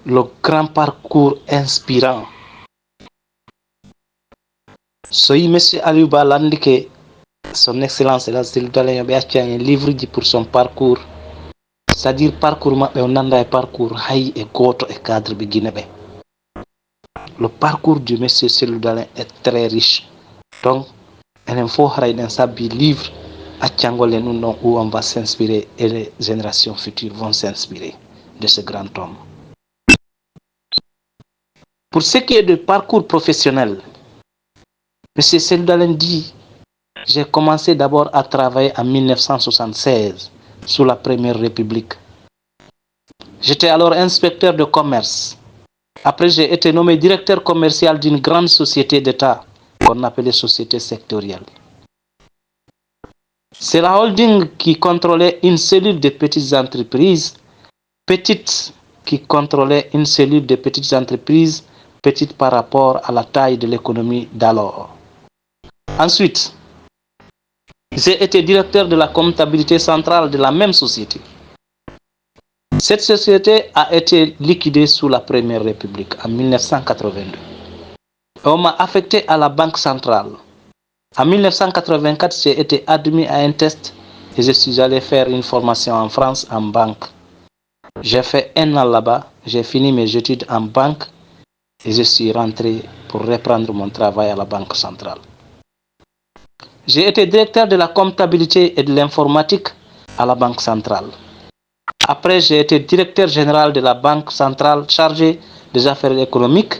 le grand parcours inspirant. Soyi monsieur Aliou Ba l'indiqué, son excellence la Cellou Dalein ɓe acci un livre pour son parcours, c'est-à-dire parcours maɓɓe o nanda e parcours hay e goto e cadre ɓe Guinée ɓe. Le parcours du monsieur Cellou Dalein est très riche, donc enen fof haray ɗen sabbi livre accangol e ɗum ɗon où on va s'inspirer et les générations futures vont s'inspirer de ce grand homme. Pour ce qui est du parcours professionnel, monsieur Cellou Dalein dit: j'ai commencé d'abord à travailler en 1976 sous la Première République. J'étais alors inspecteur de commerce. Après, j'ai été nommé directeur commercial d'une grande société d'État qu'on appelait société sectorielle. C'est la holding qui contrôlait une cellule de petites entreprises, petites par rapport à la taille de l'économie d'alors. Ensuite, j'ai été directeur de la comptabilité centrale de la même société. Cette société a été liquidée sous la Première République en 1982. On m'a affecté à la Banque centrale. En 1984, j'ai été admis à un test et je suis allé faire une formation en France en banque. J'ai fait 1 an là-bas, j'ai fini mes études en banque et je suis rentré pour reprendre mon travail à la Banque centrale. J'ai été directeur de la comptabilité et de l'informatique à la Banque centrale. Après, j'ai été directeur général de la Banque centrale chargé des affaires économiques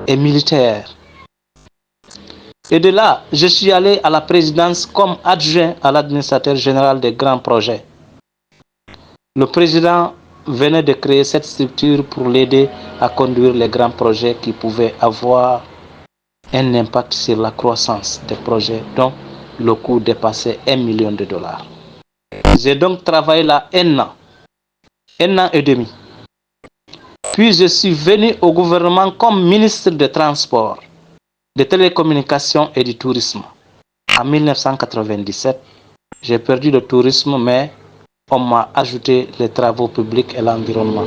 et militaires. Et de là, je suis allé à la présidence comme adjoint à l'administrateur général des grands projets. Le président venait de créer cette structure pour l'aider à conduire les grands projets qui pouvaient avoir un impact sur la croissance des projets dont le coût dépassait $1 million. J'ai donc travaillé là 1 an et demi. Puis je suis venu au gouvernement comme ministre des Transports, des Télécommunications et du Tourisme. En 1997, j'ai perdu le tourisme, mais on m'a ajouté les travaux publics et l'environnement.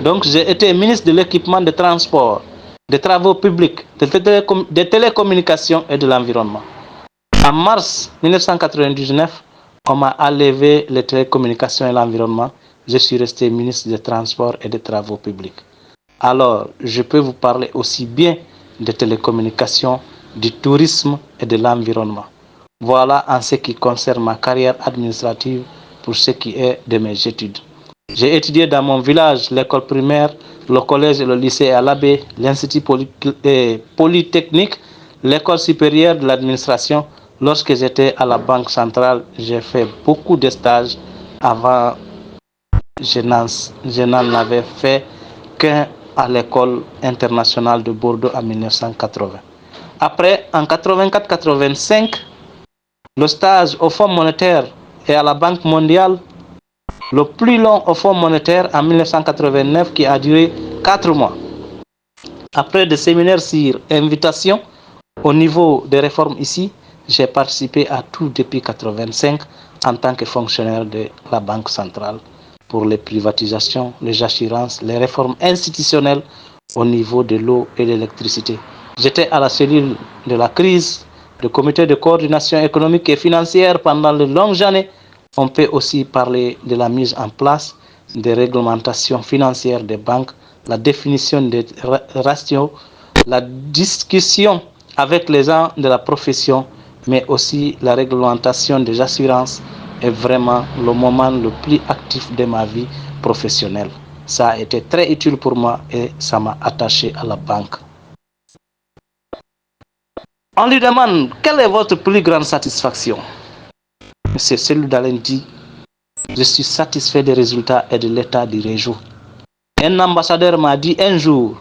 Donc j'ai été ministre de l'équipement de transport, des travaux publics, des télécommunications et de l'environnement. En mars 1999, on m'a enlevé les télécommunications et l'environnement. Je suis resté ministre des Transports et des Travaux publics. Alors, je peux vous parler aussi bien des télécommunications, du tourisme et de l'environnement. Voilà en ce qui concerne ma carrière administrative pour ce qui est de mes études. J'ai étudié dans mon village l'école primaire, le collège et le lycée à l'Abbé, l'Institut Polytechnique, l'école supérieure de l'administration. Lorsque j'étais à la Banque centrale, j'ai fait beaucoup de stages. Avant, je n'en avais fait qu'un à l'école internationale de Bordeaux en 1980. Après, en 84-85, le stage au Fonds monétaire et à la Banque mondiale, le plus long au Fonds monétaire en 1989 qui a duré 4 mois. Après des séminaires sur invitation au niveau des réformes ici, j'ai participé à tout depuis 1985 en tant que fonctionnaire de la Banque centrale pour les privatisations, les assurances, les réformes institutionnelles au niveau de l'eau et de l'électricité. J'étais à la cellule de la crise, du comité de coordination économique et financière pendant de longues années. On peut aussi parler de la mise en place des réglementations financières des banques, la définition des ratios, la discussion avec les gens de la profession, mais aussi la réglementation des assurances est vraiment le moment le plus actif de ma vie professionnelle. Ça a été très utile pour moi et ça m'a attaché à la banque. On lui demande quelle est votre plus grande satisfaction. Monsieur Cellou Dalein dit: je suis satisfait des résultats et de l'état du réseau. Un ambassadeur m'a dit un jour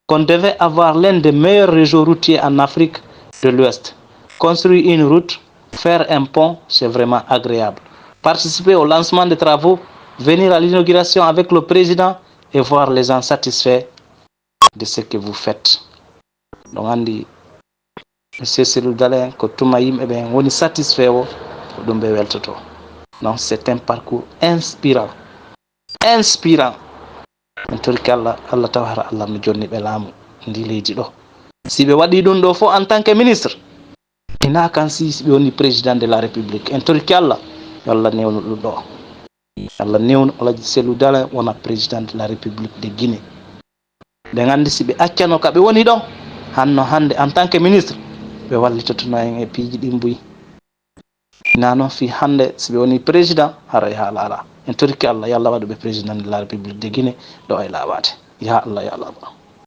qu'on devait avoir l'un des meilleurs réseaux routiers en Afrique de l'Ouest. Construire une route, faire un pont, c'est vraiment agréable. Participer au lancement des travaux, venir à l'inauguration avec le président et voir les gens satisfaits de ce que vous faites. Donc on dit, monsieur Cellou Dalein, que tout le monde est satisfait. Donc c'est un parcours inspirant. Inspirant. en torki Allah taw har Allah mi jonni ɓe laamu ndi leydi ɗo si ɓe waɗi ɗum ɗo fof en tant que ministre ina kan si ɓe woni président de la république en torki Allah yo Allah newnu ɗum ɗo Allah newnu Alaji Cellou Dalein wona président de la république de Guinée ɓe gandi si ɓe accano ka ɓe woni ɗon hanno hande en tant que ministre ɓe wallitotono en e piiji ɗi mbuyi ina noon fi hande si ɓe woni président haray haala ala en torki Allah yo Allah waɗuɓe président de la république de Guinée ɗo ay lawade ya Allah